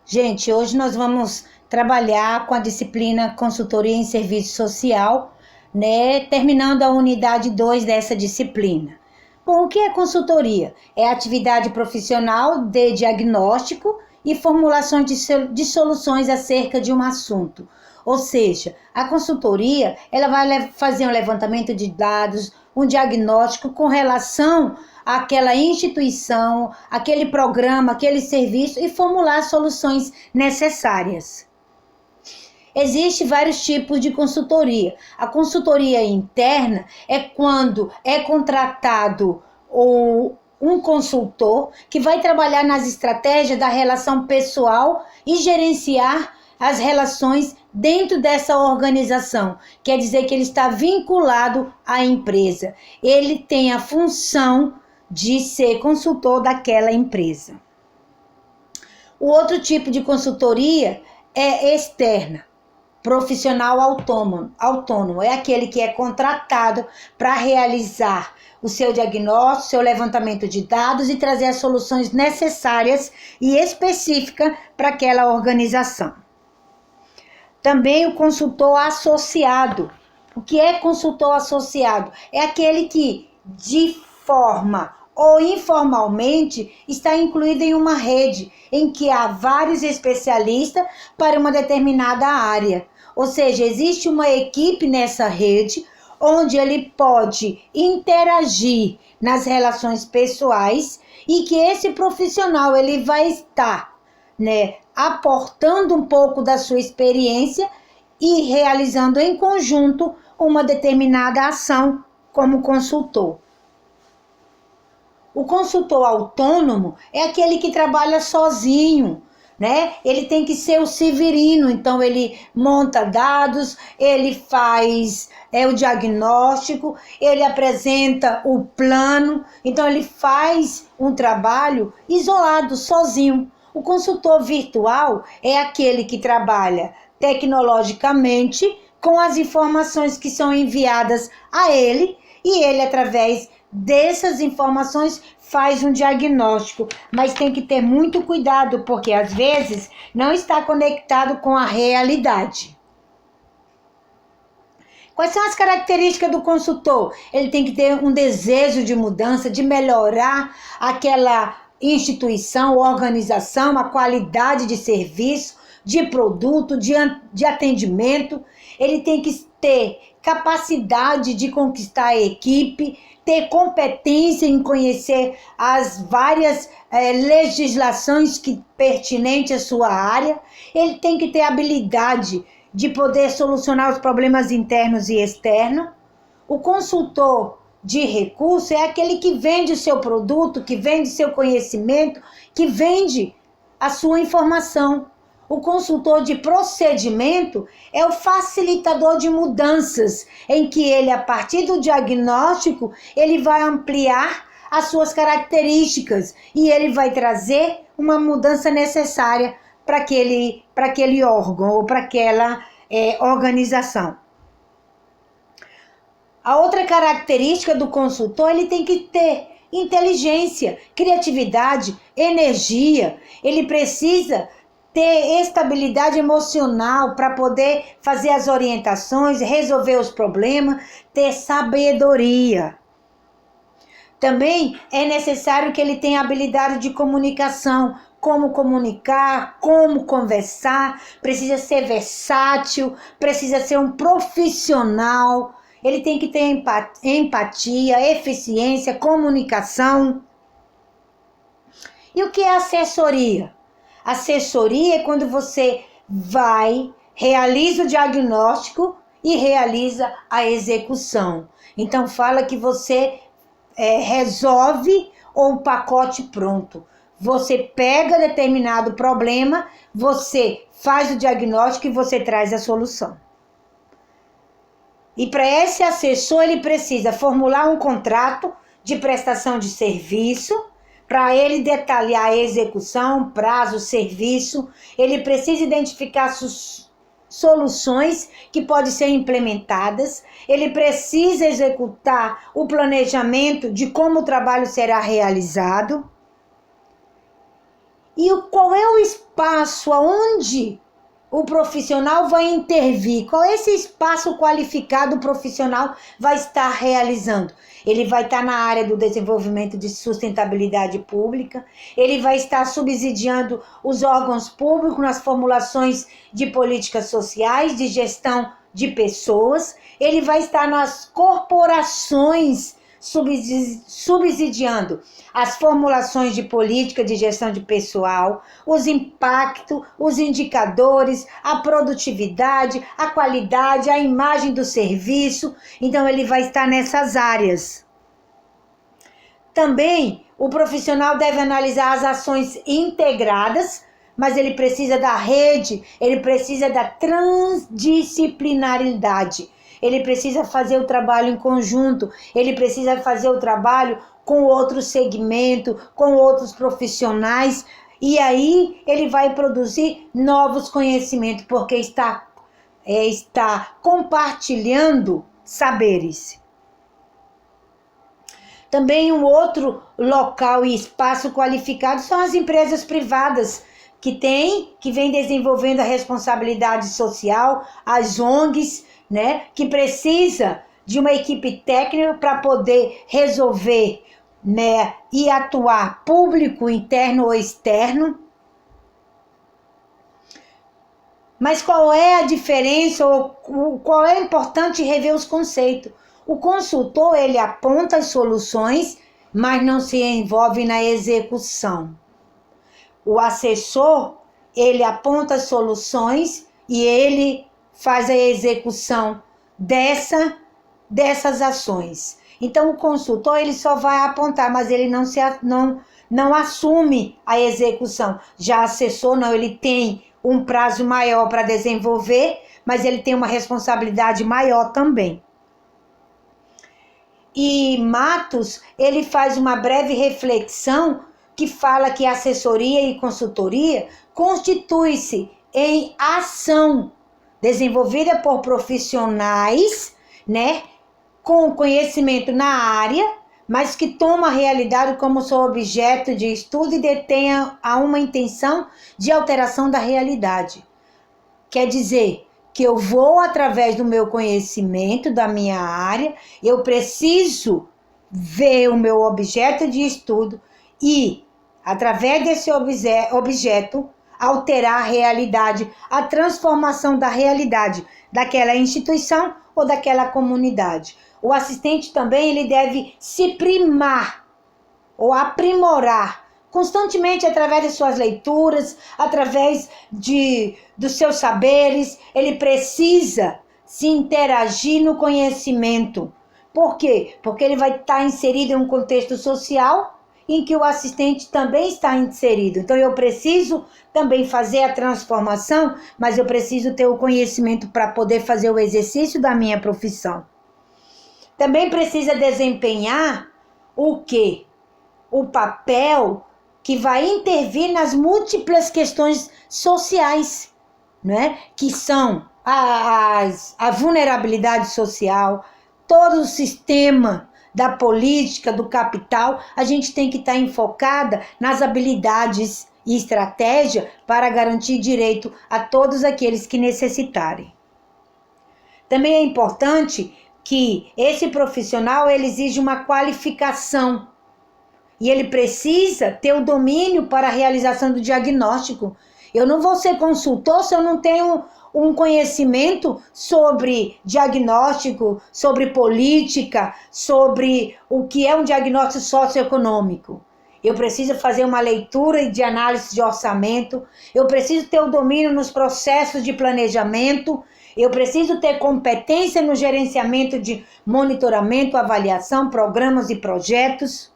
Gente, hoje nós vamos trabalhar com a disciplina Consultoria em Serviço Social, né? Terminando a unidade 2 dessa disciplina. Bom, o que é consultoria? É a atividade profissional de diagnóstico e formulação de soluções acerca de um assunto. Ou seja, a consultoria, ela vai fazer um levantamento de dados, um diagnóstico com relação àquela instituição, aquele programa, aquele serviço e formular soluções necessárias. Existem vários tipos de consultoria. A consultoria interna é quando é contratado um consultor que vai trabalhar nas estratégias da relação pessoal e gerenciar as relações dentro dessa organização. Quer dizer que ele está vinculado à empresa. Ele tem a função de ser consultor daquela empresa. O outro tipo de consultoria é externa. Profissional autônomo é aquele que é contratado para realizar o seu diagnóstico, seu levantamento de dados e trazer as soluções necessárias e específicas para aquela organização. Também o consultor associado. O que é consultor associado? É aquele que, de forma ou informalmente, está incluído em uma rede em que há vários especialistas para uma determinada área. Ou seja, existe uma equipe nessa rede onde ele pode interagir nas relações pessoais e que esse profissional ele vai estar, aportando um pouco da sua experiência e realizando em conjunto uma determinada ação como consultor. O consultor autônomo é aquele que trabalha sozinho, Ele tem que ser o severino, então ele monta dados, ele faz o diagnóstico, ele apresenta o plano, então ele faz um trabalho isolado, sozinho. O consultor virtual é aquele que trabalha tecnologicamente com as informações que são enviadas a ele e ele, através dessas informações, faz um diagnóstico, mas tem que ter muito cuidado, porque às vezes não está conectado com a realidade. Quais são as características do consultor? Ele tem que ter um desejo de mudança, de melhorar aquela instituição, organização, a qualidade de serviço, de produto, de atendimento. Ele tem que ter capacidade de conquistar a equipe, ter competência em conhecer as várias legislações pertinentes à sua área. Ele tem que ter habilidade de poder solucionar os problemas internos e externos. O consultor de recurso é aquele que vende o seu produto, que vende seu conhecimento, que vende a sua informação. O consultor de procedimento é o facilitador de mudanças, em que ele, a partir do diagnóstico, ele vai ampliar as suas características e ele vai trazer uma mudança necessária para aquele órgão ou para aquela organização. A outra característica do consultor, ele tem que ter inteligência, criatividade, energia. Ele precisa ter estabilidade emocional para poder fazer as orientações, resolver os problemas, ter sabedoria. Também é necessário que ele tenha habilidade de comunicação, como comunicar, como conversar, precisa ser versátil, precisa ser um profissional, ele tem que ter empatia, eficiência, comunicação. E o que é assessoria? Assessoria é quando você realiza o diagnóstico e realiza a execução. Então fala que você resolve o pacote pronto. Você pega determinado problema, você faz o diagnóstico e você traz a solução. E para esse assessor, ele precisa formular um contrato de prestação de serviço, para ele detalhar a execução, prazo, serviço. Ele precisa identificar soluções que podem ser implementadas. Ele precisa executar o planejamento de como o trabalho será realizado. E qual é o espaço aonde o profissional vai intervir? Qual é esse espaço qualificado o profissional vai estar realizando? Ele vai estar na área do desenvolvimento de sustentabilidade pública, ele vai estar subsidiando os órgãos públicos nas formulações de políticas sociais, de gestão de pessoas, ele vai estar nas corporações subsidiando as formulações de política de gestão de pessoal, os impactos, os indicadores, a produtividade, a qualidade, a imagem do serviço. Então, ele vai estar nessas áreas. Também, o profissional deve analisar as ações integradas, mas ele precisa da rede, ele precisa da transdisciplinaridade. Ele precisa fazer o trabalho em conjunto, ele precisa fazer o trabalho com outro segmento, com outros profissionais, e aí ele vai produzir novos conhecimentos, porque está compartilhando saberes. Também um outro local e espaço qualificado são as empresas privadas, que vem desenvolvendo a responsabilidade social, as ONGs, né, que precisa de uma equipe técnica para poder resolver, né, e atuar público, interno ou externo. Mas qual é a diferença, ou qual é importante rever os conceitos? O consultor, ele aponta as soluções, mas não se envolve na execução. O assessor, ele aponta as soluções e ele faz a execução dessas ações. Então, o consultor, ele só vai apontar, mas ele não assume a execução. Já o assessor, não, ele tem um prazo maior para desenvolver, mas ele tem uma responsabilidade maior também. E Matos, ele faz uma breve reflexão que fala que assessoria e consultoria constitui-se em ação desenvolvida por profissionais, né, com conhecimento na área, mas que toma a realidade como seu objeto de estudo e detenha uma intenção de alteração da realidade. Quer dizer que eu vou, através do meu conhecimento, da minha área, eu preciso ver o meu objeto de estudo e, através desse objeto, alterar a realidade, a transformação da realidade daquela instituição ou daquela comunidade. O assistente também ele deve se primar ou aprimorar constantemente através de suas leituras, através dos seus saberes. Ele precisa se interagir no conhecimento. Por quê? Porque ele vai estar inserido em um contexto social em que o assistente também está inserido. Então, eu preciso também fazer a transformação, mas eu preciso ter o conhecimento para poder fazer o exercício da minha profissão. Também precisa desempenhar o quê? O papel que vai intervir nas múltiplas questões sociais, né? Que são a vulnerabilidade social, todo o sistema da política, do capital. A gente tem que estar enfocada nas habilidades e estratégia para garantir direito a todos aqueles que necessitarem. Também é importante que esse profissional ele exige uma qualificação e ele precisa ter o domínio para a realização do diagnóstico. Eu não vou ser consultor se eu não tenho um conhecimento sobre diagnóstico, sobre política, sobre o que é um diagnóstico socioeconômico. Eu preciso fazer uma leitura de análise de orçamento, eu preciso ter o domínio nos processos de planejamento, eu preciso ter competência no gerenciamento de monitoramento, avaliação, programas e projetos.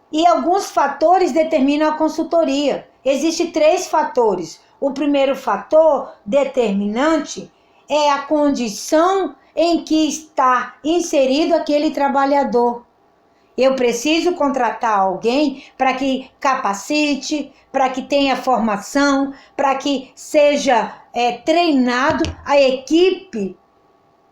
E alguns fatores determinam a consultoria. Existem 3 fatores. O primeiro fator determinante é a condição em que está inserido aquele trabalhador. Eu preciso contratar alguém para que capacite, para que tenha formação, para que seja treinado a equipe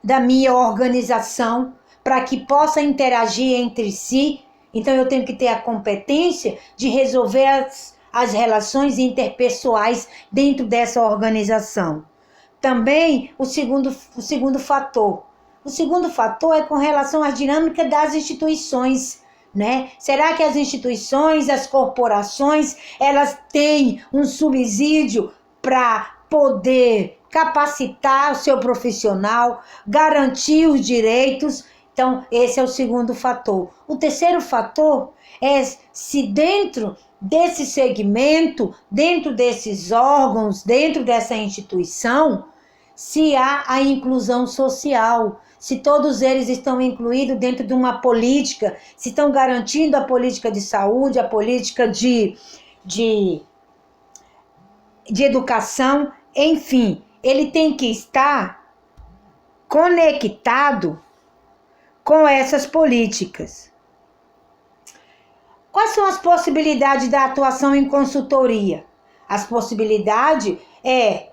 da minha organização, para que possa interagir entre si Então eu tenho que ter a competência de resolver as relações interpessoais dentro dessa organização. Também o segundo fator. O segundo fator é com relação à dinâmica das instituições, né? Será que as instituições, as corporações, elas têm um subsídio para poder capacitar o seu profissional, garantir os direitos? Então, esse é o segundo fator. O terceiro fator é se dentro desse segmento, dentro desses órgãos, dentro dessa instituição, se há a inclusão social, se todos eles estão incluídos dentro de uma política, se estão garantindo a política de saúde, a política de educação, enfim, ele tem que estar conectado com essas políticas. Quais são as possibilidades da atuação em consultoria? As possibilidades é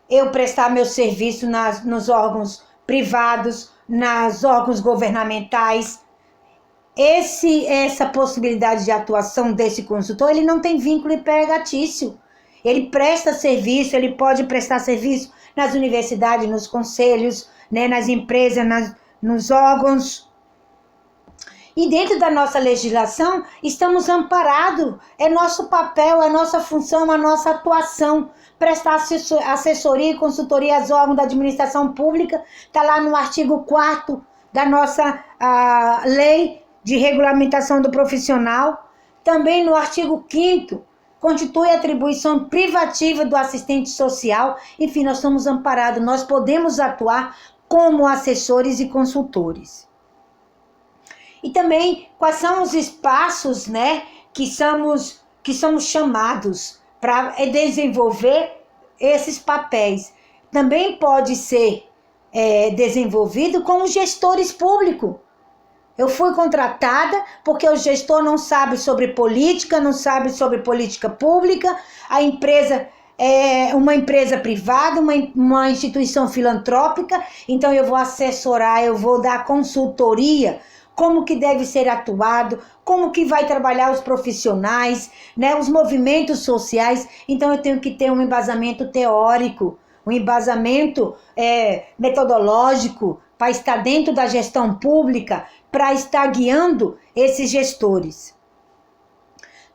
eu prestar meu serviço nos órgãos privados, nos órgãos governamentais. Essa possibilidade de atuação desse consultor, ele não tem vínculo empregatício. Ele presta serviço, ele pode prestar serviço nas universidades, nos conselhos, né, nas empresas, nos órgãos. E dentro da nossa legislação, estamos amparados. É nosso papel, é nossa função, a nossa atuação. Prestar assessoria e consultoria aos órgãos da administração pública. Está lá no artigo 4º da nossa lei de regulamentação do profissional. Também no artigo 5º, constitui atribuição privativa do assistente social. Enfim, nós somos amparados, nós podemos atuar como assessores e consultores. E também, quais são os espaços, né, que somos chamados para desenvolver esses papéis? Também pode ser desenvolvido com os gestores públicos. Eu fui contratada porque o gestor não sabe sobre política, não sabe sobre política pública, a empresa é uma empresa privada, uma instituição filantrópica, então eu vou assessorar, eu vou dar consultoria, como que deve ser atuado, como que vai trabalhar os profissionais, né, os movimentos sociais. Então eu tenho que ter um embasamento teórico, um embasamento metodológico para estar dentro da gestão pública, para estar guiando esses gestores.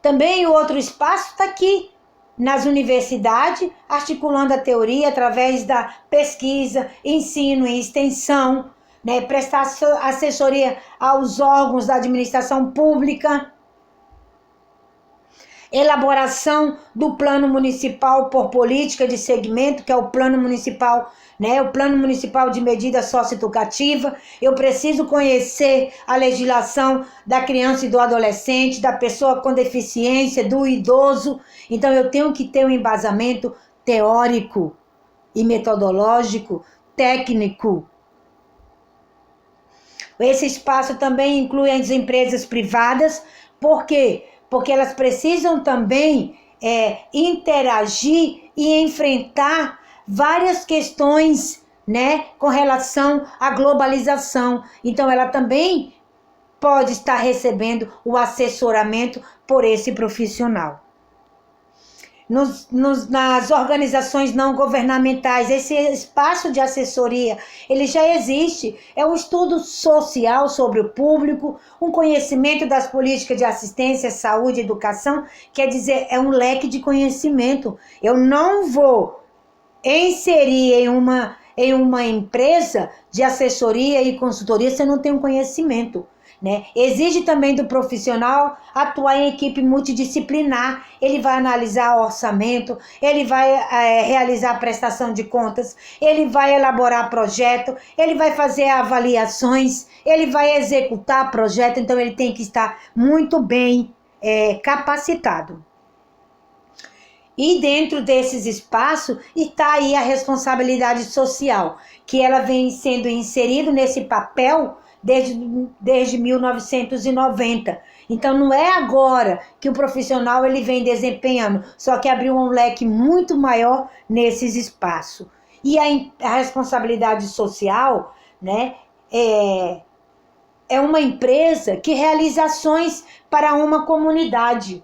Também o outro espaço está aqui, nas universidades, articulando a teoria através da pesquisa, ensino e extensão, né, prestar assessoria aos órgãos da administração pública, elaboração do plano municipal por política de segmento, que é o plano municipal, né, o plano municipal de medida socioeducativa. Eu preciso conhecer a legislação da criança e do adolescente, da pessoa com deficiência, do idoso. Então eu tenho que ter um embasamento teórico e metodológico, técnico. Esse espaço também inclui as empresas privadas. Por quê? Porque elas precisam também interagir e enfrentar várias questões, né, com relação à globalização. Então ela também pode estar recebendo o assessoramento por esse profissional. Nas organizações não governamentais, esse espaço de assessoria, ele já existe. É um estudo social sobre o público, um conhecimento das políticas de assistência, saúde e educação, quer dizer, é um leque de conhecimento. Eu não vou inserir em uma empresa de assessoria e consultoria se eu não tenho conhecimento, né? Exige também do profissional atuar em equipe multidisciplinar. Ele vai analisar o orçamento, ele vai realizar a prestação de contas, ele vai elaborar projeto, ele vai fazer avaliações, ele vai executar projeto. Então ele tem que estar muito bem capacitado. E dentro desses espaços está aí a responsabilidade social, que ela vem sendo inserida nesse papel desde 1990. Então não é agora que o profissional ele vem desempenhando, só que abriu um leque muito maior nesses espaços. E a responsabilidade social, né, é uma empresa que realiza ações para uma comunidade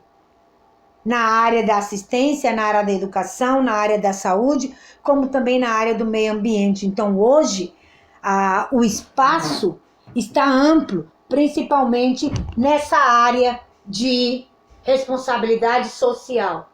na área da assistência, na área da educação, na área da saúde, como também na área do meio ambiente. Então, hoje, o espaço está amplo, principalmente nessa área de responsabilidade social.